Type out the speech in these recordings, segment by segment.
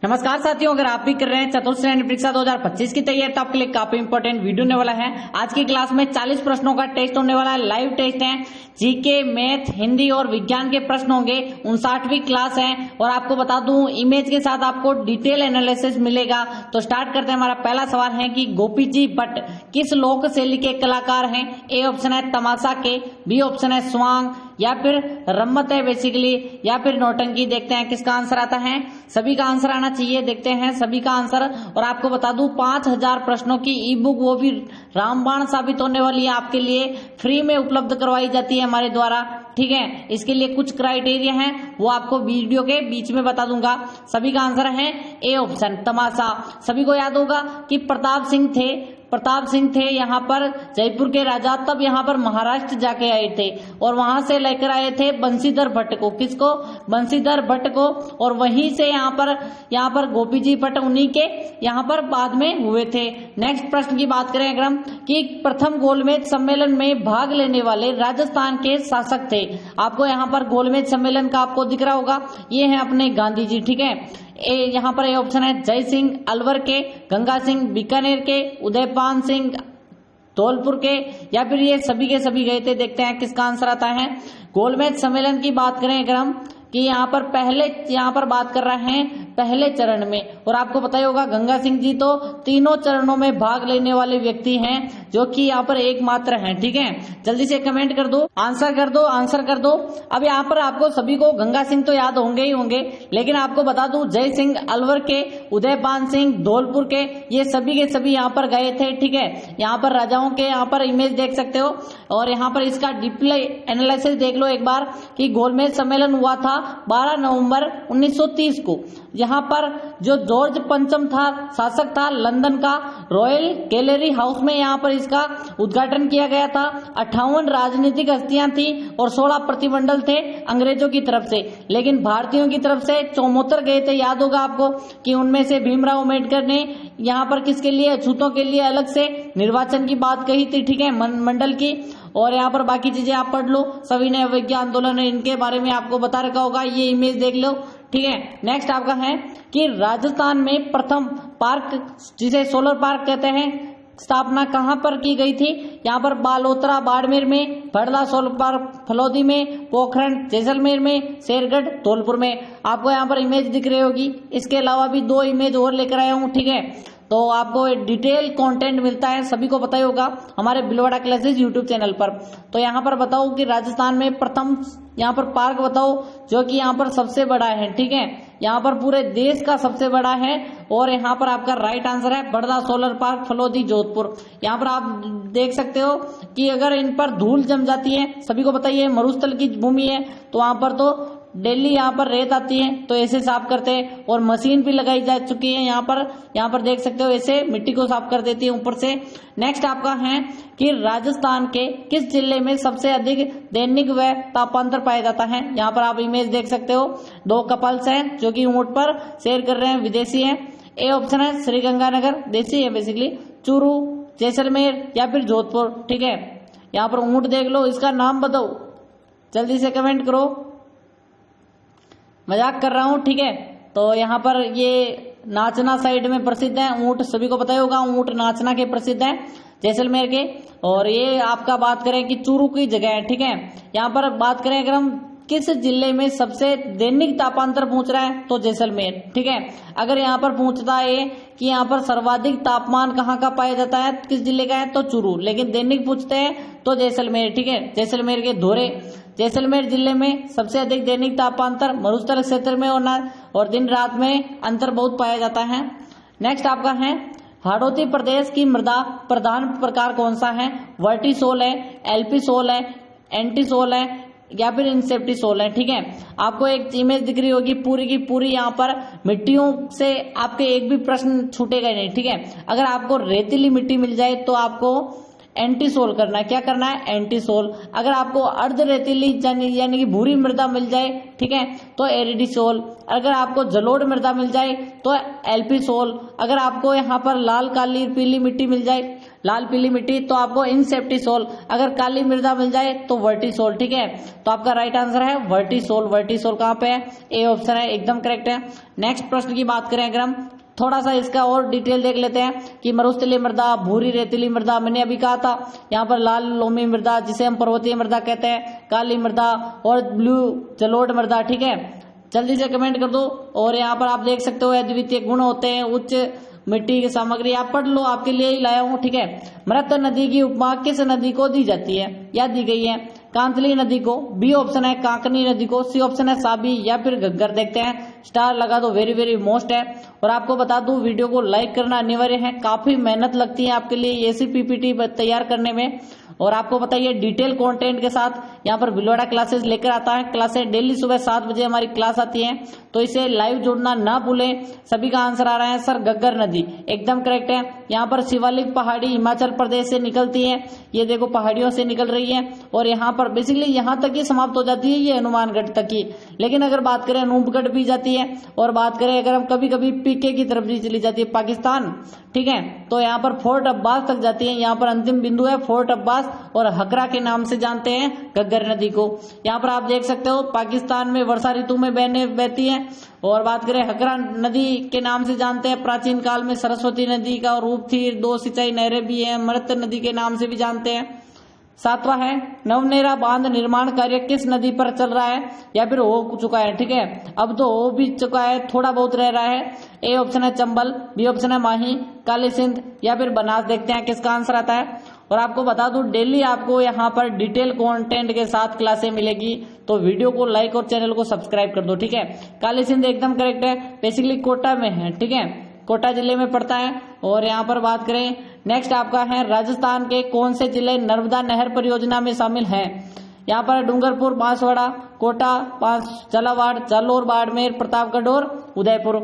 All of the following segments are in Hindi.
नमस्कार साथियों, अगर आप भी कर रहे हैं चतुर्थ श्रेणी परीक्षा 2025 की तैयारी तो आपके लिए काफी इंपॉर्टेंट वीडियो होने वाला है। आज की क्लास में 40 प्रश्नों का टेस्ट होने वाला है। लाइव टेस्ट है, जीके, मैथ, हिंदी और विज्ञान के प्रश्न होंगे। 59वीं क्लास है और आपको बता दूं इमेज के साथ आपको डिटेल एनालिसिस मिलेगा। तो स्टार्ट करते हैं। हमारा पहला सवाल है कि गोपी जी भट्ट किस लोक शैली के कलाकार हैं? ए ऑप्शन है तमाशा के, बी ऑप्शन है स्वांग, या फिर रम्मत है बेसिकली, या फिर नौटंकी। देखते हैं किसका आंसर आता है। सभी का आंसर आना चाहिए। देखते हैं सभी का आंसर। और आपको बता दूं 5000 प्रश्नों की ई बुक, वो भी रामबाण साबित होने वाली है, आपके लिए फ्री में उपलब्ध करवाई जाती है हमारे द्वारा। ठीक है, इसके लिए कुछ क्राइटेरिया हैं, वो आपको वीडियो के बीच में बता दूंगा। सभी का आंसर है ए ऑप्शन तमाशा। सभी को याद होगा कि प्रताप सिंह थे यहाँ पर जयपुर के राजा, तब यहाँ पर महाराष्ट्र जाके आए थे और वहां से लेकर आए थे बंशीधर भट्ट को। किसको? बंशीधर भट्ट को। और वहीं से यहाँ पर गोपी जी भट्ट उन्हीं के यहाँ पर बाद में हुए थे। नेक्स्ट प्रश्न की बात करें अगर हम कि प्रथम गोलमेज सम्मेलन में भाग लेने वाले राजस्थान के शासक थे। आपको यहाँ पर गोलमेज सम्मेलन का आपको दिख रहा होगा, ये है अपने गांधी जी। ठीक है, यहाँ पर ए ऑप्शन है जय सिंह अलवर के, गंगा सिंह बीकानेर के, उदयपान सिंह धौलपुर के, या फिर ये सभी के सभी गए थे। देखते हैं किसका आंसर आता है। गोलमेज सम्मेलन की बात करें अगर हम कि यहाँ पर बात कर रहे हैं पहले चरण में। और आपको पता ही होगा गंगा सिंह जी तो तीनों चरणों में भाग लेने वाले व्यक्ति हैं, जो कि यहाँ पर एकमात्र हैं। ठीक है, जल्दी से कमेंट कर दो, आंसर कर दो। अब यहाँ पर आपको सभी को गंगा सिंह तो याद होंगे ही होंगे, लेकिन आपको बता दूं जय सिंह अलवर के, उदयपान सिंह धौलपुर के, ये सभी के सभी यहाँ पर गए थे। ठीक है, यहाँ पर राजाओं के यहाँ पर इमेज देख सकते हो। और यहाँ पर इसका डीपली एनालिसिस देख लो एक बार कि गोलमेज सम्मेलन हुआ था 12 नवंबर 1930 को। यहाँ पर जो जॉर्ज पंचम था, शासक था लंदन का, रॉयल गैलरी हाउस में यहाँ पर इसका उद्घाटन किया गया था। 58 राजनीतिक हस्तियां थी और 16 प्रतिमंडल थे अंग्रेजों की तरफ से, लेकिन भारतीयों की तरफ से 74 गए थे। याद होगा आपको कि उनमें से भीमराव अम्बेडकर ने यहाँ पर किसके लिए, अछूतों के लिए अलग से निर्वाचन की बात कही थी। ठीक है, मंडल की। और यहाँ पर बाकी चीजें आप पढ़ लो, सभी ने अवज्ञा आंदोलन इनके बारे में आपको बता रखा होगा, ये इमेज देख लो। ठीक है, नेक्स्ट आपका है कि राजस्थान में प्रथम पार्क, जिसे सोलर पार्क कहते हैं, स्थापना कहां पर की गई थी? यहाँ पर बालोतरा बाड़मेर में, बड़ला सोलर पार्क फलौदी में, पोखरण जैसलमेर में, शेरगढ़ धौलपुर में। आपको यहाँ पर इमेज दिख रही होगी। इसके अलावा भी 2 इमेज और लेकर आया हूँ। ठीक है, तो आपको डिटेल कंटेंट मिलता है, सभी को पता ही होगा हमारे बिलवाड़ा क्लासेस यूट्यूब चैनल पर। तो यहाँ पर बताओ कि राजस्थान में प्रथम यहाँ पर पार्क बताओ जो कि यहाँ पर सबसे बड़ा है। ठीक है, यहाँ पर पूरे देश का सबसे बड़ा है। और यहाँ पर आपका राइट आंसर है बड़दा सोलर पार्क फलौदी जोधपुर। यहाँ पर आप देख सकते हो कि अगर इन पर धूल जम जाती है, सभी को बताइए मरुस्थल की भूमि है, तो वहां पर तो डेली यहाँ पर रेत आती है, तो ऐसे साफ करते हैं। और मशीन भी लगाई जा चुकी है यहाँ पर देख सकते हो, ऐसे मिट्टी को साफ कर देती है ऊपर से। नेक्स्ट आपका है कि राजस्थान के किस जिले में सबसे अधिक दैनिक व तापांतर पाया जाता है? यहाँ पर आप इमेज देख सकते हो, 2 कपल्स हैं जो कि ऊंट पर सैर कर रहे हैं, विदेशी हैं। ए ऑप्शन है श्रीगंगानगर, देसी है बेसिकली, चूरू, जैसलमेर, या फिर जोधपुर। ठीक है, यहाँ पर ऊंट देख लो, इसका नाम बताओ, जल्दी से कमेंट करो। मजाक कर रहा हूं। ठीक है, तो यहाँ पर ये नाचना साइड में प्रसिद्ध है ऊंट, सभी को पता ही होगा ऊंट नाचना के प्रसिद्ध है जैसलमेर के। और ये आपका बात करें कि चूरू की जगह है। ठीक है, यहाँ पर बात करें अगर हम किस जिले में सबसे दैनिक तापांतर पहुंच रहा है, तो जैसलमेर। ठीक है, अगर यहाँ पर पूछता है कि यहाँ पर सर्वाधिक तापमान कहाँ का पाया जाता है, किस जिले का है, तो चूरू, लेकिन दैनिक पूछते हैं तो जैसलमेर। ठीक है, जैसलमेर के धोरे, जैसलमेर जिले में सबसे अधिक दैनिक तापांतर मरुस्थल क्षेत्र में और दिन रात में अंतर बहुत पाया जाता है। नेक्स्ट आपका है हाड़ौती प्रदेश की मृदा प्रधान प्रकार कौन सा है? वर्टिसोल है, एल्पी सोल है, एंटीसोल है, या फिर इंसेप्टी सोल है। ठीक है, आपको एक इमेज दिख रही होगी पूरी की पूरी, यहाँ पर मिट्टियों से आपके एक भी प्रश्न छूटेगा नहीं। ठीक है, अगर आपको रेतीली मिट्टी मिल जाए तो आपको एंटीसोल करना है। क्या करना है? एंटीसोल। अगर आपको अर्ध रेतीली यानी कि भूरी मृदा मिल जाए, ठीक है, तो एरिडीसोल। अगर आपको जलोढ़ मृदा मिल जाए तो एल्पीसोल। अगर आपको यहाँ पर लाल काली पीली मिट्टी मिल जाए, लाल पीली मिट्टी, तो आपको इंसेप्टिसोल। अगर काली मृदा मिल जाए तो वर्टिसोल। ठीक है, तो आपका राइट आंसर है वर्टिसोल। वर्टिसोल कहाँ पे है? ए ऑप्शन है, एकदम करेक्ट है। नेक्स्ट प्रश्न की बात करें अगर हम, थोड़ा सा इसका और डिटेल देख लेते हैं कि मरुस्थलीय मृदा, भूरी रेतीली मृदा, मैंने अभी कहा था यहाँ पर लाल लोमी मृदा जिसे हम पर्वतीय मृदा कहते हैं, काली मृदा और ब्लू जलोढ़ मृदा। ठीक है, जल्दी से कमेंट कर दो। और यहाँ पर आप देख सकते हो अद्वितीय गुण होते हैं, उच्च मिट्टी की सामग्री, आप पढ़ लो, आपके लिए ही लाया हूँ। ठीक है, मृत नदी की उपमा किस नदी को दी जाती है? या दी गई है? कांतली नदी को, बी ऑप्शन है काकनी नदी को, सी ऑप्शन है साबी या फिर घग्गर। देखते हैं, स्टार लगा दो, वेरी वेरी मोस्ट है। और आपको बता दूं वीडियो को लाइक करना अनिवार्य है, काफी मेहनत लगती है आपके लिए ऐसी पीपीटी तैयार करने में। और आपको बताइए डिटेल कंटेंट के साथ यहाँ पर भिलवाड़ा क्लासेस लेकर आता है। क्लासेस डेली सुबह 7 बजे हमारी क्लास आती है, तो इसे लाइव जोड़ना ना भूलें। सभी का आंसर आ रहा है सर घग्गर नदी, एकदम करेक्ट है। यहाँ पर शिवालिक पहाड़ी हिमाचल प्रदेश से निकलती है, ये देखो पहाड़ियों से निकल रही है। और यहाँ पर बेसिकली यहाँ तक ही समाप्त हो जाती है, ये हनुमानगढ़ तक ही। लेकिन अगर बात करें अनूपगढ़ भी जाती है, और बात करें अगर हम कभी कभी पीके की तरफ भी चली जाती है पाकिस्तान, ठीक है, तो यहाँ पर फोर्ट अब्बास तक जाती है। यहाँ पर अंतिम बिंदु है फोर्ट अब्बास, और हकरा के नाम से जानते हैं घग्गर नदी को। यहाँ पर आप देख सकते हो पाकिस्तान में वर्षा ऋतु में बहती है। और बात करें हकरा नदी के नाम से जानते हैं, प्राचीन काल में सरस्वती नदी का रूप थी, 2 सिंचाई नहरें भी हैं, मृत नदी के नाम से भी जानते हैं। 7वां है नवनेरा बांध निर्माण कार्य किस नदी पर चल रहा है या फिर हो चुका है? ठीक है, अब तो हो भी चुका है, थोड़ा बहुत रह रहा है। ए ऑप्शन है चंबल, बी ऑप्शन है माही, काली सिंध या फिर बनास। देखते हैं किसका आंसर आता है। और आपको बता दूं डेली आपको यहाँ पर डिटेल कंटेंट के साथ क्लासें मिलेगी, तो वीडियो को लाइक और चैनल को सब्सक्राइब कर दो। ठीक है, काली सिंध एकदम करेक्ट है, बेसिकली कोटा में है। ठीक है, कोटा जिले में पड़ता है। और यहाँ पर बात करें नेक्स्ट आपका है राजस्थान के कौन से जिले नर्मदा नहर परियोजना में शामिल हैं? यहाँ पर डूंगरपुर, बांसवाड़ा, कोटा, झालावाड़, जालोर, बाड़मेर, प्रतापगढ़ और उदयपुर।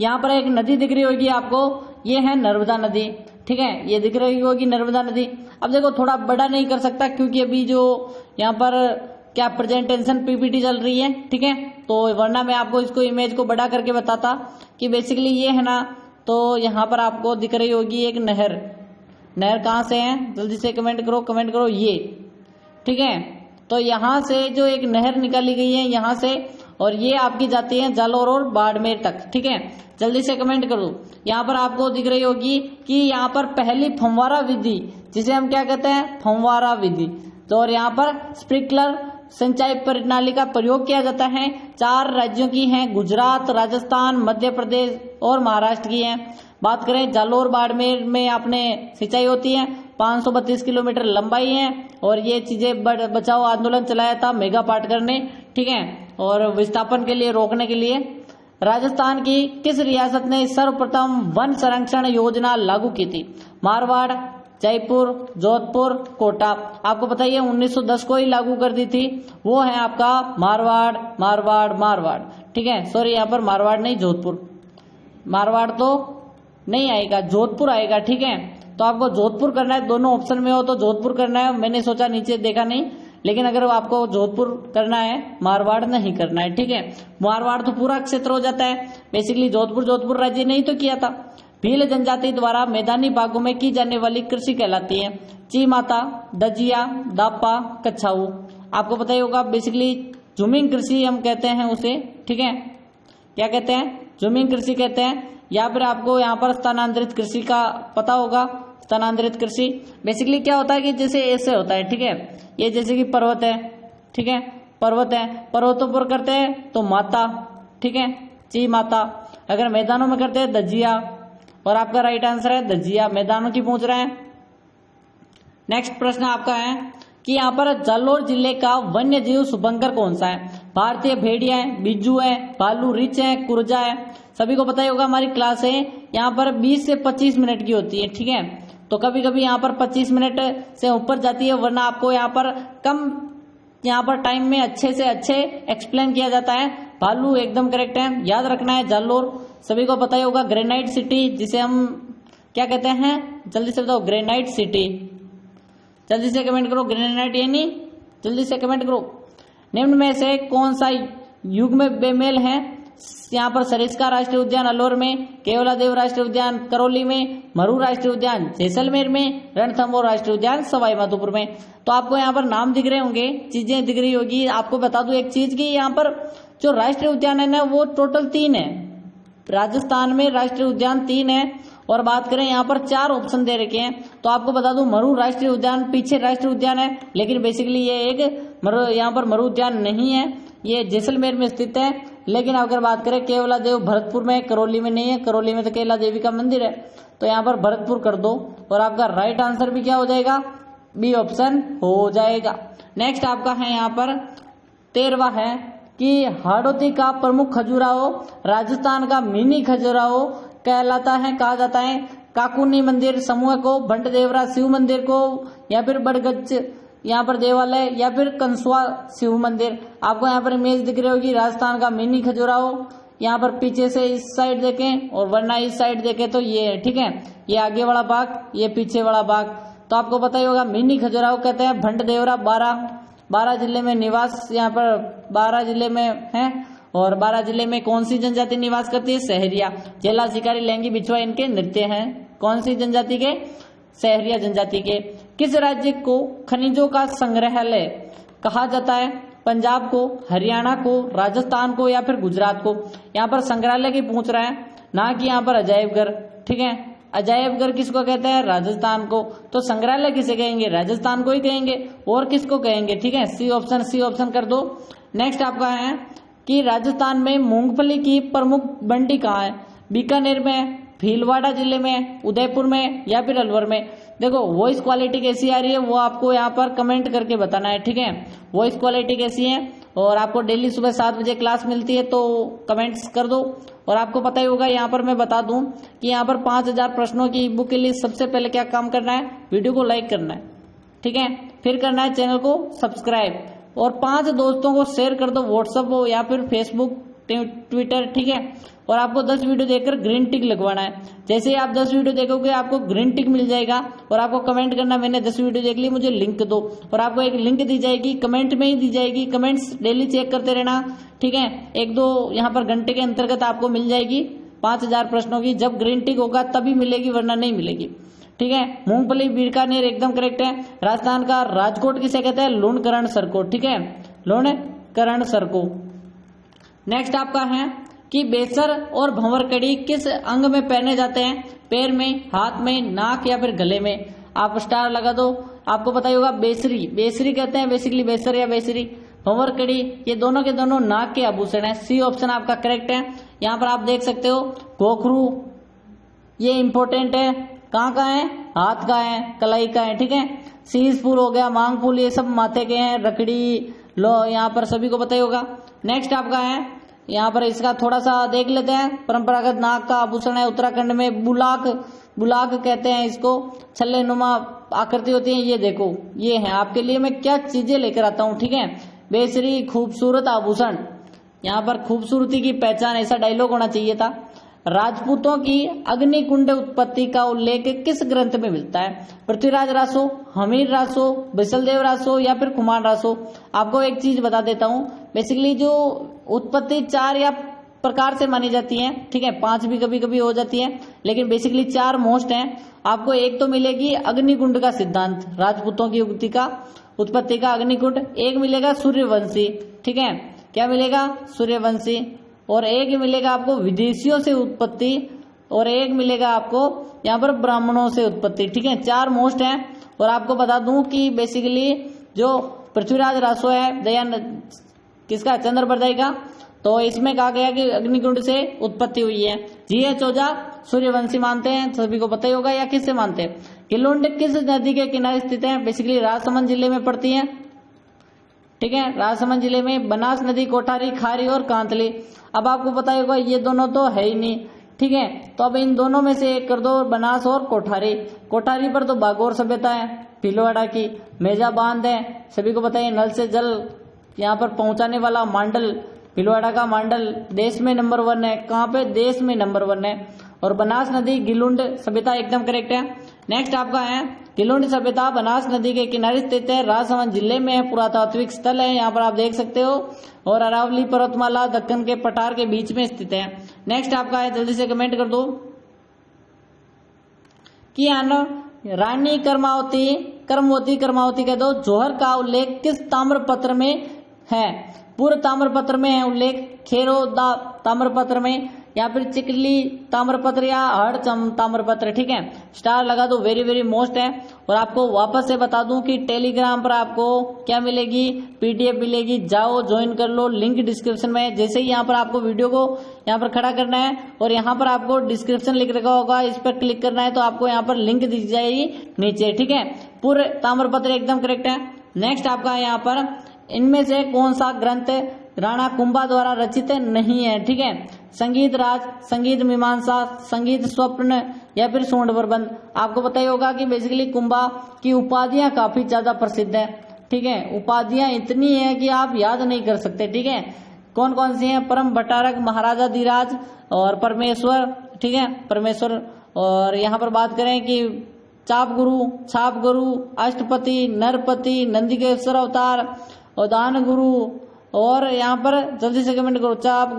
यहाँ पर एक नदी दिख रही होगी आपको, ये है नर्मदा नदी। ठीक है, ये दिख रही होगी नर्मदा नदी। अब देखो थोड़ा बड़ा नहीं कर सकता क्योंकि अभी जो यहाँ पर क्या प्रेजेंटेशन पीपीटी चल रही है, ठीक है, तो वरना मैं आपको इसको इमेज को बड़ा करके बताता कि बेसिकली ये है ना। तो यहाँ पर आपको दिख रही होगी एक नहर। नहर कहाँ से है? जल्दी से कमेंट करो ये। ठीक है, तो यहाँ से जो एक नहर निकाली गई है यहाँ से, और ये आपकी जाती है जालोर और बाड़मेर तक। ठीक है, जल्दी से कमेंट करो। यहाँ पर आपको दिख रही होगी कि यहाँ पर पहली फव्वारा विधि, जिसे हम क्या कहते हैं? फव्वारा विधि। तो और यहाँ पर स्प्रिंकलर सिंचाई प्रणाली का प्रयोग किया जाता है। 4 राज्यों की हैं, गुजरात, राजस्थान, मध्य प्रदेश और महाराष्ट्र की है। बात करें जालोर बाड़मेर में आपने सिंचाई होती है, 532 किलोमीटर लंबाई है। और ये चीजें बचाओ आंदोलन चलाया था मेगा पाटकर ने। ठीक है, और विस्थापन के लिए रोकने के लिए। राजस्थान की किस रियासत ने सर्वप्रथम वन संरक्षण योजना लागू की थी? मारवाड़, जयपुर, जोधपुर, कोटा। आपको बताइए 1910 को ही लागू कर दी थी, वो है आपका मारवाड़। ठीक है, सॉरी यहाँ पर मारवाड़ नहीं, जोधपुर। मारवाड़ तो नहीं आएगा, जोधपुर आएगा। ठीक है, तो आपको जोधपुर करना है, दोनों ऑप्शन में हो तो जोधपुर करना है। मैंने सोचा नीचे देखा नहीं, लेकिन अगर आपको जोधपुर करना है, मारवाड़ नहीं करना है। ठीक है, मारवाड़ तो पूरा क्षेत्र हो जाता है। बेसिकली जोधपुर राज्य ने ही तो किया था। भील जनजाति द्वारा मैदानी भागों में की जाने वाली कृषि कहलाती है ची माता, दजिया, दापा, कच्छाऊ। आपको पता ही होगा बेसिकली जूमिंग कृषि हम कहते हैं उसे। ठीक है, क्या कहते हैं? जूमिंग कृषि कहते हैं। या फिर आपको यहाँ पर स्थानांतरित कृषि का पता होगा। स्थानांतरित कृषि बेसिकली क्या होता है कि जैसे ऐसे होता है। ठीक है, ये जैसे कि पर्वत है, ठीक है, पर्वत है, पर्वतों पर करते हैं तो माता, ठीक है, ची माता। अगर मैदानों में करते हैं दजिया, और आपका राइट आंसर है दजिया। मैदानों की पूछ रहे हैं। नेक्स्ट प्रश्न आपका है कि यहाँ पर जालोर जिले का वन्य जीव शुभंकर कौन सा है? भारतीय भेड़िया है, बिज्जू है, भालू रिच है, कुरजा है। सभी को पता ही होगा हमारी क्लास है यहाँ पर 20 से 25 मिनट की होती है। ठीक है, तो कभी कभी यहाँ पर 25 मिनट से ऊपर जाती है, वरना आपको यहाँ पर कम टाइम में अच्छे से अच्छे एक्सप्लेन किया जाता है। भालू एकदम करेक्ट है, याद रखना है। जालोर सभी को पता ही होगा ग्रेनाइट सिटी जिसे हम क्या कहते हैं, जल्दी से बताओ। ग्रेनाइट सिटी, जल्दी से कमेंट करो। ग्रेनाइट यानी, जल्दी से कमेंट करो। निम्न में से कौन सा युग में बेमेल है? यहाँ पर सरिस्का राष्ट्रीय उद्यान अलवर में, केवलादेव राष्ट्रीय उद्यान करौली में, मरू राष्ट्रीय उद्यान जैसलमेर में, रणथंभौर राष्ट्रीय उद्यान सवाई माधोपुर में। तो आपको यहाँ पर नाम दिख रहे होंगे, चीजें दिख रही होगी। आपको बता दूं एक चीज की, यहाँ पर जो राष्ट्रीय उद्यान है ना वो टोटल 3 है। राजस्थान में राष्ट्रीय उद्यान 3 है, और बात करें यहाँ पर 4 ऑप्शन दे रखे हैं। तो आपको बता दूं मरू राष्ट्रीय उद्यान पीछे राष्ट्रीय उद्यान है, लेकिन बेसिकली ये एक यहाँ पर मरू उद्यान नहीं है, ये जैसलमेर में स्थित है। लेकिन अगर बात करें केवलादेव भरतपुर में, करौली में नहीं है। करौली में तो केला देवी का मंदिर है, तो यहाँ पर भरतपुर कर दो, और आपका राइट आंसर भी क्या हो जाएगा, बी ऑप्शन हो जाएगा। नेक्स्ट आपका है यहाँ पर 13वां है कि हाड़ौती का प्रमुख खजुराहो राजस्थान का मिनी खजुराहो कहलाता है, कहा जाता है। काकुनी मंदिर समूह को, भंट देवरा शिव मंदिर को, या फिर बड़गच्छ यहाँ पर देवालय, या फिर कंसवा शिव मंदिर। आपको यहाँ पर इमेज दिख रही होगी राजस्थान का मिनी खजुराहो। यहाँ पर पीछे से इस साइड देखें और वरना इस साइड देखें तो ये है, ठीक है। ये आगे वाला भाग, ये पीछे वाला भाग। तो आपको पता ही होगा मिनी खजुराहो कहते हैं। भंट देवरा 12 जिले में निवास, यहाँ पर 12 जिले में है। और 12 जिले में कौन सी जनजाति निवास करती है? सहरिया। जेला, शिकारी, लैंगी, बिछुआ इनके नृत्य हैं। कौन सी जनजाति के? सहरिया जनजाति के। किस राज्य को खनिजों का संग्रहालय कहा जाता है? पंजाब को, हरियाणा को, राजस्थान को, या फिर गुजरात को? यहाँ पर संग्रहालय की पूछ रहा है, ना कि यहाँ पर अजायब घर, ठीक है। अजायब घर किसको कहते हैं? राजस्थान को। तो संग्रहालय किसे कहेंगे? राजस्थान को ही कहेंगे। और किसको कहेंगे? ठीक है, सी ऑप्शन कर दो। नेक्स्ट आपका है कि राजस्थान में मूंगफली की प्रमुख मंडी कहाँ है? बीकानेर में, भीलवाड़ा जिले में, उदयपुर में, या फिर अलवर में? देखो वॉइस क्वालिटी कैसी आ रही है वो आपको यहाँ पर कमेंट करके बताना है, ठीक है। वॉइस क्वालिटी कैसी है, और आपको डेली सुबह 7 बजे क्लास मिलती है, तो कमेंट्स कर दो। और आपको पता ही होगा, यहाँ पर मैं बता दूं कि यहाँ पर 5000 प्रश्नों की बुक के लिए सबसे पहले क्या काम करना है? वीडियो को लाइक करना है, ठीक है। फिर करना है चैनल को सब्सक्राइब, और 5 दोस्तों को शेयर कर दो, व्हाट्सएप हो या फिर फेसबुक, ट्विटर, ठीक है। और आपको 10 वीडियो देखकर ग्रीन टिक लगवाना है। जैसे ही आप 10 वीडियो देखोगे आपको ग्रीन टिक मिल जाएगा, और आपको कमेंट करना मैंने 10 वीडियो देख ली, मुझे लिंक दो। और आपको एक लिंक दी जाएगी, कमेंट में ही दी जाएगी। कमेंट्स डेली चेक करते रहना, ठीक है। 1-2 यहाँ पर घंटे के अंतर्गत आपको मिल जाएगी 5000 प्रश्नों की। जब ग्रीन टिक होगा तभी मिलेगी, वरना नहीं मिलेगी, ठीक है। मूंगफली बीकानेर एकदम करेक्ट है। राजस्थान का राजकोट किसे कहते हैं? लूणकरण सरको, ठीक है, लूणकरण सरको। नेक्स्ट आपका है कि बेसर और भंवरकड़ी किस अंग में पहने जाते हैं? पैर में, हाथ में, नाक, या फिर गले में? आप स्टार लगा दो। आपको पता ही होगा बेसरी, बेसरी कहते हैं बेसिकली, बेसर या बेसरी। भंवरकड़ी ये दोनों के दोनों नाक के आभूषण है। सी ऑप्शन आपका करेक्ट है। यहाँ पर आप देख सकते हो गोखरू, ये इंपॉर्टेंट है। कहाँ का है? हाथ का है, कलाई का है, ठीक है। शीश फूल हो गया, मांग फूल, ये सब माथे के हैं। रकड़ी लो, यहाँ पर सभी को पता ही होगा। नेक्स्ट आपका है, यहाँ पर इसका थोड़ा सा देख लेते हैं। परंपरागत नाक का आभूषण है उत्तराखंड में बुलाक, बुलाक कहते हैं इसको। छल्ले नुमा आकृति होती है, ये देखो, ये है। आपके लिए मैं क्या चीजें लेकर आता हूँ, ठीक है। बेसरी खूबसूरत आभूषण, यहाँ पर खूबसूरती की पहचान, ऐसा डायलॉग होना चाहिए था। राजपूतों की अग्निकुंड उत्पत्ति का उल्लेख किस ग्रंथ में मिलता है? पृथ्वीराज रासो, हमीर रासो, बिसलदेव रासो, या फिर कुमार रासो? आपको एक चीज बता देता हूँ, बेसिकली जो उत्पत्ति 4 या प्रकार से मानी जाती है, ठीक है। 5 भी कभी कभी हो जाती है, लेकिन बेसिकली 4 मोस्ट हैं। आपको एक तो मिलेगी अग्निकुंड का सिद्धांत, राजपूतों की उत्पत्ति का अग्निकुंड। एक मिलेगा सूर्यवंशी, ठीक है। क्या मिलेगा? सूर्यवंशी। और एक मिलेगा आपको विदेशियों से उत्पत्ति, और एक मिलेगा आपको यहाँ पर ब्राह्मणों से उत्पत्ति, ठीक है। 4 मोस्ट हैं। और आपको बता दूं कि बेसिकली जो पृथ्वीराज रासो है, दयानंद किसका? चंद्र बरदाई का। तो इसमें कहा गया कि अग्निकुंड से उत्पत्ति हुई है। GH ओझा सूर्यवंशी मानते हैं, सभी को पता ही होगा। या किससे मानते हैं? किलुंड किस नदी के किनारे स्थित है? बेसिकली राजसमंद जिले में पड़ती है, ठीक है। राजसमंद जिले में बनास नदी, कोठारी, खारी और कांतली। अब आपको पता होगा ये दोनों तो है ही नहीं, ठीक है। तो अब इन दोनों में से एक कर दो, बनास और कोठारी। कोठारी पर तो बागोर सभ्यता है, भीलवाड़ा की। मेजा बांध है, सभी को पता है, नल से जल यहाँ पर पहुंचाने वाला मांडल, भीलवाड़ा का मांडल देश में नंबर 1 है। कहाँ पे? देश में नंबर 1 है। और बनास नदी गिलुंड सभ्यता एकदम करेक्ट है। नेक्स्ट आपका है गिलुंड सभ्यता बनास नदी के किनारे स्थित है, राजसमंद जिले में है, पुरातात्विक स्थल है, यहाँ पर आप देख सकते हो। और अरावली पर्वतमाला दक्कन के पठार के बीच में स्थित है। नेक्स्ट आपका है, जल्दी से कमेंट कर दो कि रानी कर्मावती कह दो जौहर का उल्लेख किस ताम्रपत्र में है? पूर्व ताम्रपत्र में है उल्लेख, खेरोदा ताम्रपत्र में, या फिर चिकली ताम्रपत्र या हड़ ताम्रपत्र। ठीक है, स्टार लगा दो, वेरी वेरी मोस्ट है। और आपको वापस से बता दूं कि टेलीग्राम पर आपको क्या मिलेगी, पीडीएफ मिलेगी, जाओ ज्वाइन कर लो, लिंक डिस्क्रिप्शन में है। जैसे ही यहाँ पर आपको वीडियो को यहाँ पर खड़ा करना है और यहाँ पर आपको डिस्क्रिप्शन लिख रखा होगा, इस पर क्लिक करना है तो आपको यहाँ पर लिंक दी जाएगी नीचे। ठीक है, पूरे ताम्रपत्र एकदम करेक्ट है। नेक्स्ट आपका यहाँ पर इनमें से कौन सा ग्रंथ राणा कुंभा द्वारा रचित नहीं है? ठीक है, संगीत राज, संगीत मीमांसा, संगीत स्वप्न या फिर स्वर्ण प्रबंध। आपको पता ही होगा कि बेसिकली कुंभा की उपाधियां काफी ज्यादा प्रसिद्ध है। ठीक है, उपाधियां इतनी है कि आप याद नहीं कर सकते। ठीक है, कौन कौन सी हैं? परम भट्टारक, महाराजा धीराज और परमेश्वर। ठीक है, परमेश्वर। और यहाँ पर बात करें कि छाप गुरु, अष्टपति, नरपति, नंदिकेश्वर अवतार और दान गुरु। और यहाँ पर जल्दी से कमेंट करो, छाप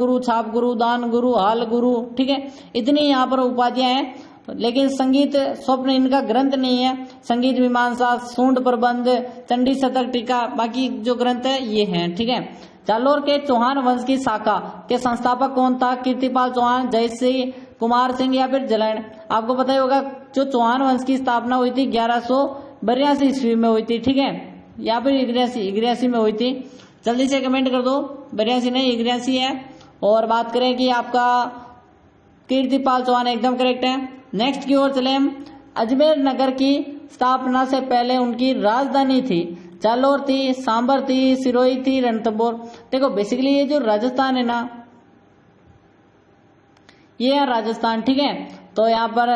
गुरु, दान गुरु, हाल गुरु। ठीक है, इतनी यहाँ पर उपाधियां हैं। लेकिन संगीत स्वप्न इनका ग्रंथ नहीं है। संगीत मीमांसा, सूंड प्रबंध, चंडी शतक टीका, बाकी जो ग्रंथ है ये हैं। ठीक है, जालोर के चौहान वंश की शाखा के संस्थापक कौन था? कीर्तिपाल चौहान, जयसिंह, कुमार सिंह या फिर जलैन। आपको पता ही होगा जो चौहान वंश की स्थापना हुई थी 1182 ईस्वी में हुई थी। ठीक है, या फिर 81 में हुई थी। जल्दी से कमेंट कर दो, 82 नहीं 81 है। और बात करें कि आपका कीर्तिपाल चौहान एकदम करेक्ट है। नेक्स्ट की ओर चले हम। अजमेर नगर की स्थापना से पहले उनकी राजधानी थी जालोर थी, सांबर थी, सिरोही थी, रणथंभौर। देखो बेसिकली ये जो राजस्थान है ना, ये है राजस्थान। ठीक है, तो यहाँ पर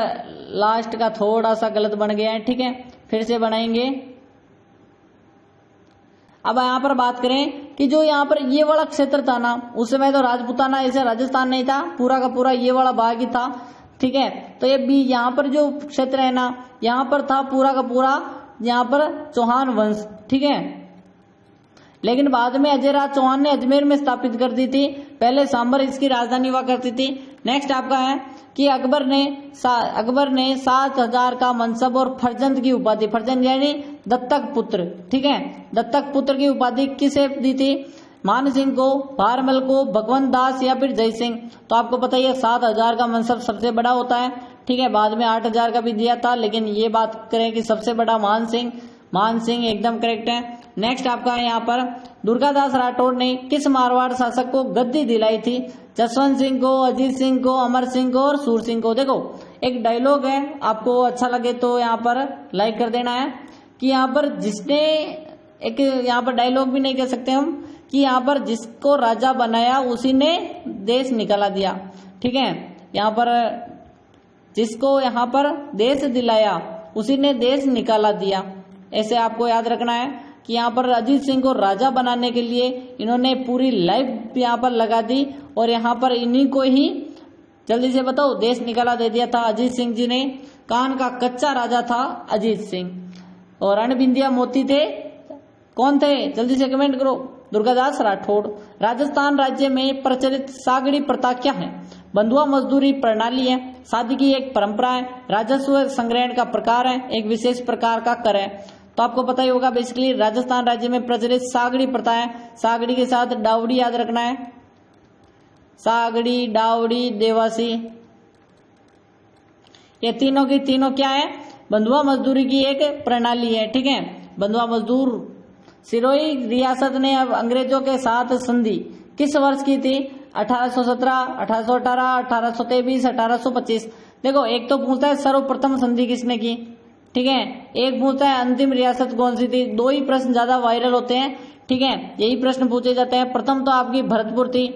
लास्ट का थोड़ा सा गलत बन गया है। ठीक है, फिर से बनाएंगे। अब यहाँ पर बात करें कि जो यहाँ पर ये वाला क्षेत्र था ना, उस समय तो राजपूताना ऐसे राजस्थान नहीं था, पूरा का पूरा ये वाला भाग ही था। ठीक है, तो ये भी यहाँ पर जो क्षेत्र है ना, यहाँ पर था पूरा का पूरा यहाँ पर चौहान वंश। ठीक है, लेकिन बाद में अजयराज चौहान ने अजमेर में स्थापित कर दी थी। पहले सांबर इसकी राजधानी हुआ करती थी। नेक्स्ट आपका है कि अकबर ने 7000 का मनसब और फर्जंद की उपाधि, फर्जंद यानी दत्तक पुत्र। ठीक है, दत्तक पुत्र की उपाधि किसे दी थी? मान सिंह को, भारमल को, भगवंत दास या फिर जय सिंह। तो आपको पता ही है 7000 का मनसब सबसे बड़ा होता है। ठीक है, बाद में 8000 का भी दिया था, लेकिन ये बात करें कि सबसे बड़ा मान सिंह एकदम करेक्ट है। नेक्स्ट आपका है यहाँ पर दुर्गादास राठौड़ ने किस मारवाड़ शासक को गद्दी दिलाई थी? जसवंत सिंह को, अजीत सिंह को, अमर सिंह को और सूर सिंह को। देखो एक डायलॉग है, आपको अच्छा लगे तो यहाँ पर लाइक कर देना है कि यहाँ पर जिसने एक यहाँ पर डायलॉग भी नहीं कह सकते हम कि यहाँ पर जिसको राजा बनाया उसी ने देश निकाला दिया। ठीक है, यहाँ पर जिसको यहाँ पर देश दिलाया उसी ने देश निकाला दिया, ऐसे आपको याद रखना है कि यहाँ पर अजीत सिंह को राजा बनाने के लिए इन्होंने पूरी लाइफ यहाँ पर लगा दी और यहाँ पर इन्हीं को ही जल्दी से बताओ देश निकाला दे दिया था अजीत सिंह जी ने। कान का कच्चा राजा था अजीत सिंह। और रणबिंदिया मोती थे, कौन थे? जल्दी से कमेंट करो। दुर्गादास राठौड़। राजस्थान राज्य में प्रचलित सागड़ी प्रथा क्या है? बंधुआ मजदूरी प्रणाली है, शादी की एक परंपरा है, राजस्व संग्रहण का प्रकार है, एक विशेष प्रकार का कर है। तो आपको पता ही होगा बेसिकली राजस्थान राज्य में प्रचलित सागड़ी प्रथा है। सागड़ी के साथ डावड़ी याद रखना है, सागड़ी, डावड़ी, देवासी, ये तीनों की तीनों क्या है? बंधुआ मजदूरी की एक प्रणाली है। ठीक है, बंधुआ मजदूर। सिरोही रियासत ने अब अंग्रेजों के साथ संधि किस वर्ष की थी? 1817, 1818, 1823, 1825। देखो एक तो पूछता है सर्वप्रथम संधि किसने की, ठीक है, एक पूछता है अंतिम रियासत कौन सी थी। दो ही प्रश्न ज्यादा वायरल होते हैं। ठीक है, यही प्रश्न पूछे जाते हैं। प्रथम तो आपकी भरतपुर थी,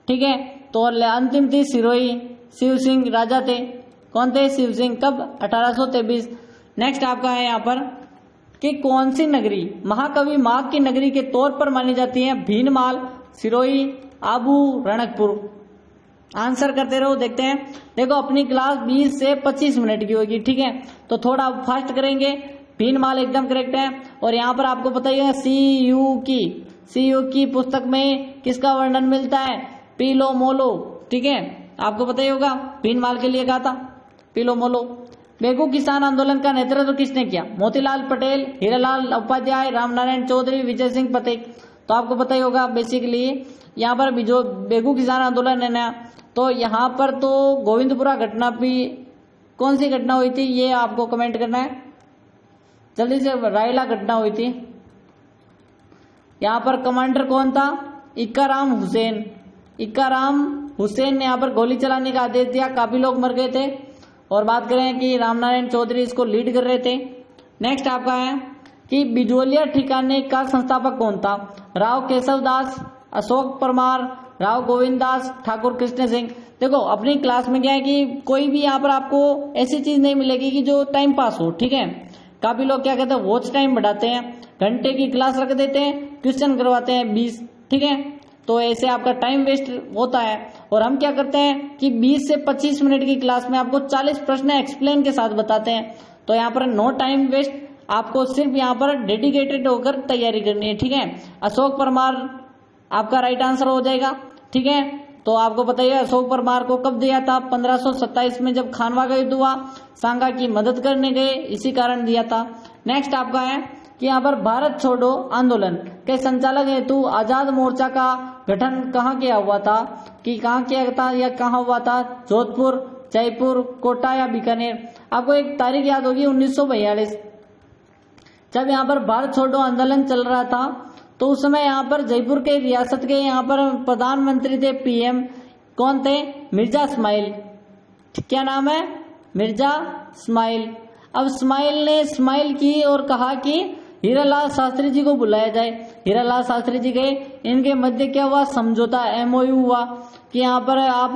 ठीक है, तो अंतिम थी सिरोही। शिव सिंह राजा थे। कौन थे? शिव सिंह। कब? 1823। नेक्स्ट आपका है यहाँ पर कि कौन सी नगरी महाकवि माघ की नगरी के तौर पर मानी जाती है? भीनमाल, सिरोही, आबू, रणकपुर। आंसर करते रहो, देखते हैं। देखो अपनी क्लास 20 से 25 मिनट की होगी, ठीक है, तो थोड़ा फास्ट करेंगे। भीनमाल एकदम करेक्ट है। और यहाँ पर आपको पता ही है सी यू की पुस्तक में किसका वर्णन मिलता है? पीलो मोलो, ठीक है, आपको पता ही होगा, भीनमाल के लिए कहा था पीलो मोलो। बेगू किसान आंदोलन का नेतृत्व किसने किया? मोतीलाल पटेल, हीरालाल उपाध्याय, रामनारायण चौधरी, विजय सिंह पटेल। तो आपको पता ही होगा बेसिकली यहाँ पर भी जो बेगू किसान आंदोलन है ना, तो यहाँ पर तो गोविंदपुरा घटना भी, कौन सी घटना हुई थी ये आपको कमेंट करना है जल्दी से। रायला घटना हुई थी। यहाँ पर कमांडर कौन था? इक्काराम हुसैन ने यहाँ पर गोली चलाने का आदेश दिया, काफी लोग मर गए थे। और बात करें कि रामनारायण चौधरी इसको लीड कर रहे थे। नेक्स्ट आपका है कि बिजोलिया ठिकाने का संस्थापक कौन था? राव केशव दास, अशोक परमार, राव गोविंद दास, ठाकुर कृष्ण सिंह। देखो अपनी क्लास में क्या है कि कोई भी यहाँ पर आपको ऐसी चीज नहीं मिलेगी कि जो टाइम पास हो, ठीक है। काफी लोग क्या कहते हैं, वॉच टाइम बढ़ाते हैं, घंटे की क्लास रख देते हैं, क्वेश्चन करवाते हैं 20, ठीक है, तो ऐसे आपका टाइम वेस्ट होता है। और हम क्या करते हैं कि 20 से 25 मिनट की क्लास में आपको 40 प्रश्न एक्सप्लेन के साथ बताते हैं। तो यहाँ पर नो टाइम वेस्ट, आपको सिर्फ यहाँ पर डेडिकेटेड होकर तैयारी करनी है, ठीक है। अशोक परमार आपका राइट आंसर हो जाएगा, ठीक है। तो आपको पता ही है अशोक परमार को कब दिया था? 1527 में जब खानवा का युद्ध हुआ, सांगा की मदद करने गए, इसी कारण दिया था। नेक्स्ट आपका है कि यहाँ पर भारत छोड़ो आंदोलन के संचालक हेतु आजाद मोर्चा का गठन कहाँ किया हुआ था? कि कहाँ किया था या कहाँ हुआ था? जोधपुर, जयपुर, कोटा या बीकानेर। आपको एक तारीख याद होगी 1942, जब यहाँ पर भारत छोड़ो आंदोलन चल रहा था, तो उस समय यहाँ पर जयपुर के रियासत के यहाँ पर प्रधानमंत्री थे, पीएम कौन थे? मिर्जा इस्माइल। क्या नाम है? मिर्जा इस्माइल। अब इस्माइल ने स्माइल की और कहा कि हीरालाल शास्त्री जी को बुलाया जाए। हीरालाल शास्त्री जी गए, इनके मध्य क्या हुआ? समझौता, एमओयू हुआ कि यहाँ पर आप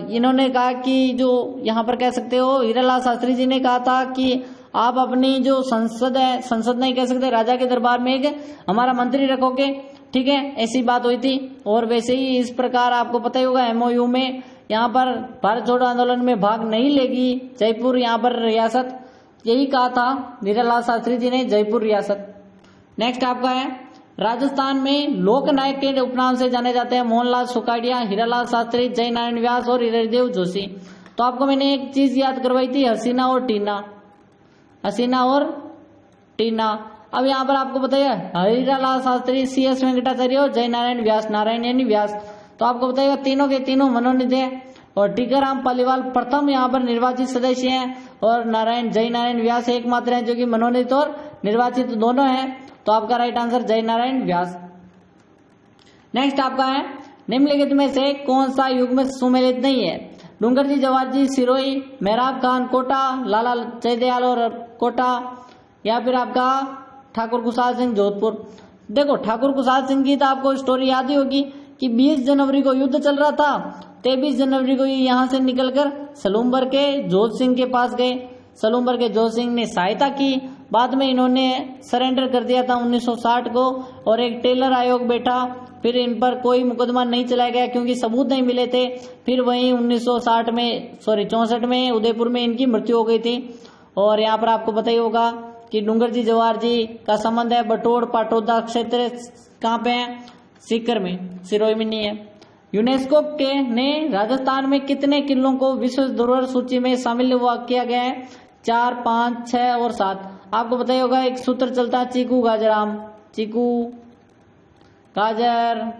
इन्होंने कहा कि जो यहाँ पर कह सकते हो, हीरालाल शास्त्री जी ने कहा था कि आप अपनी जो संसद है, संसद नहीं कह सकते, राजा के दरबार में एक हमारा मंत्री रखोगे, ठीक है, ऐसी बात हुई थी। और वैसे ही इस प्रकार आपको पता ही होगा एमओयू में यहाँ पर भारत छोड़ो आंदोलन में भाग नहीं लेगी जयपुर यहाँ पर रियासत, यही कहा था हीरालाल शास्त्री जी ने, जयपुर रियासत। नेक्स्ट आपका है राजस्थान में लोक नायक के उपनाम से जाने जाते हैं मोहनलाल सुखाड़िया, हीरालाल शास्त्री, जय नारायण व्यास और हृदयदेव जोशी। तो आपको मैंने एक चीज याद करवाई थी, हसीना और टीना। अब यहाँ पर आपको बताइए हीरालाल शास्त्री, सीएस वेंकटाचार्य और जय नारायण व्यास, नारायण यानी व्यास। तो आपको बताइएगा तीनों के तीनों मनोनीत है। और टीकाराम पालीवाल प्रथम यहाँ पर निर्वाचित सदस्य हैं, और जय नारायण व्यास एकमात्र हैं जो कि मनोनीत और निर्वाचित दोनों हैं। तो आपका राइट आंसर जय नारायण व्यास। नेक्स्ट आपका है निम्नलिखित में से कौन सा युग्म सुमेलित नहीं है? डूंगरजी जवाहरजी सिरोही, मेहराब खान कोटा, लाला जयदयाल और कोटा, या फिर आपका ठाकुर कुशाल सिंह जोधपुर। देखो ठाकुर कुशाल सिंह की तो आपको स्टोरी याद ही होगी कि 20 जनवरी को युद्ध चल रहा था, 23 जनवरी को यहाँ से निकलकर सलूम्बर के जोध सिंह के पास गए। सलूम्बर के जोध सिंह ने सहायता की, बाद में इन्होंने सरेंडर कर दिया था 1960 को, और एक टेलर आयोग बैठा, फिर इन पर कोई मुकदमा नहीं चलाया गया क्योंकि सबूत नहीं मिले थे। फिर वहीं 64 में उदयपुर में इनकी मृत्यु हो गई थी। और यहाँ पर आपको पता ही होगा कि डूंगरजी जवाहर जी का संबंध है बटोड़ पाटौदा क्षेत्र, कहाँ पे है? सीकर में, सिरोही में नहीं है। यूनेस्को के ने राजस्थान में कितने किलों को विश्व धरोहर सूची में शामिल किया गया है? 4, 5, 6 और 7। आपको पता ही होगा एक सूत्र चलता है चीकू गाजर आम, चीकू गाजर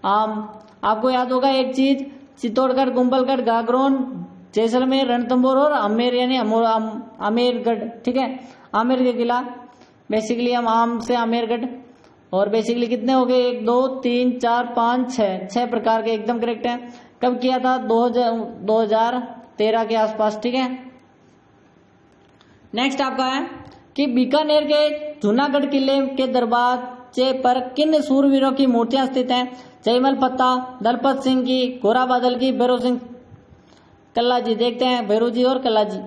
आम। आपको याद होगा एक चीज, चित्तौड़गढ़, कुंभलगढ़, गागरोन, जैसलमेर, रणथंभौर और आमेर यानी आमेरगढ़, ठीक है, आमेर के किला। बेसिकली हम आम से आमेरगढ़। और बेसिकली कितने हो गए? 1, 2, 3, 4, 5, 6 प्रकार के, एकदम करेक्ट है। कब किया था? 2013 के आसपास, ठीक है। नेक्स्ट आपका है कि बीकानेर के जूनागढ़ किले के दरवाजे पर किन सूरवीरों की मूर्तियां स्थित हैं? जयमल पत्ता, दलपत सिंह की, गोरा बादल की, भैरव सिंह, कल्ला जी। देखते हैं भैरव जी और कल्ला जी।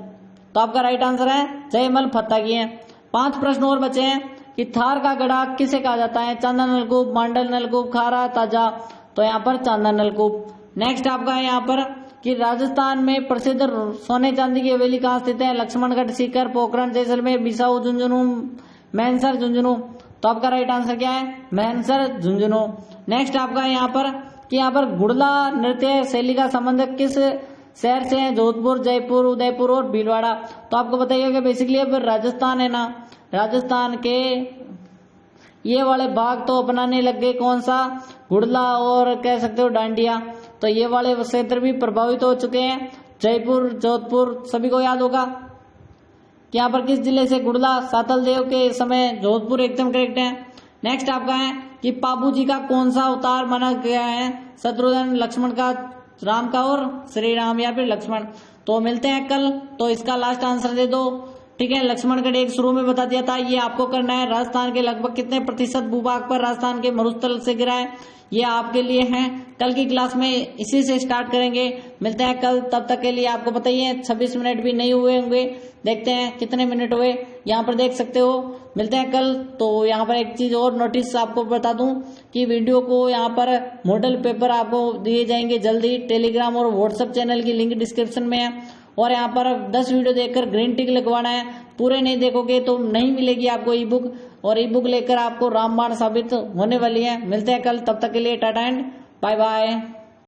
तो आपका राइट आंसर है जयमल पत्ता की है। 5 प्रश्न और बचे हैं कि थार का गड़ा किसे कहा जाता है? चांदा नलकूप, मांडल नलकूप, खारा, ताजा। तो यहाँ पर चांदा नलकूप। नेक्स्ट आपका है यहाँ पर कि राजस्थान में प्रसिद्ध सोने चांदी की हवेली कहाँ स्थित है? लक्ष्मणगढ़, सीकर, पोखरण, जैसलमेर, बिसाऊ, झुंझुनू, मैनसर, झुंझुनू। तो आपका राइट आंसर क्या है? मैनसर, झुंझुनू। नेक्स्ट आपका है यहाँ पर कि यहाँ पर गुड़ला नृत्य शैली का संबंध किस शहर से है? जोधपुर, जयपुर, उदयपुर और भीलवाड़ा। तो आपको बताइए कि बेसिकली अब राजस्थान है ना, राजस्थान के ये वाले भाग तो अपनाने लग गए कौन सा? गुड़ला और कह सकते हो डांडिया। तो ये वाले क्षेत्र भी प्रभावित हो चुके हैं। जयपुर, जोधपुर सभी को याद होगा कि यहाँ पर किस जिले से गुड़ला सातल देव के समय जोधपुर एकदम करेक्ट है। नेक्स्ट आपका है कि पाबू जी का कौन सा अवतार माना गया है? शत्रुघ्न, लक्ष्मण का, राम का और श्री राम या फिर लक्ष्मण। तो मिलते हैं कल, तो इसका लास्ट आंसर दे दो। ठीक है, लक्ष्मणगढ़ एक शुरू में बता दिया था, ये आपको करना है। राजस्थान के लगभग कितने प्रतिशत भूभाग पर राजस्थान के मरुस्थल से गिरा है? ये आपके लिए है। कल की क्लास में इसी से स्टार्ट करेंगे। मिलते हैं कल, तब तक के लिए आपको बताइए 26 मिनट भी नहीं हुए होंगे। देखते हैं कितने मिनट हुए, यहाँ पर देख सकते हो। मिलते हैं कल। तो यहाँ पर एक चीज और नोटिस आपको बता दूं कि वीडियो को यहाँ पर मॉडल पेपर आपको दिए जाएंगे जल्दी। टेलीग्राम और व्हाट्सएप चैनल की लिंक डिस्क्रिप्शन में है। और यहाँ पर 10 वीडियो देखकर ग्रीन टिक लगवाना है। पूरे नहीं देखोगे तो नहीं मिलेगी आपको ई बुक, और ई बुक लेकर आपको रामबाण साबित होने वाली है। मिलते हैं कल, तब तक के लिए टाटा एंड बाय बाय।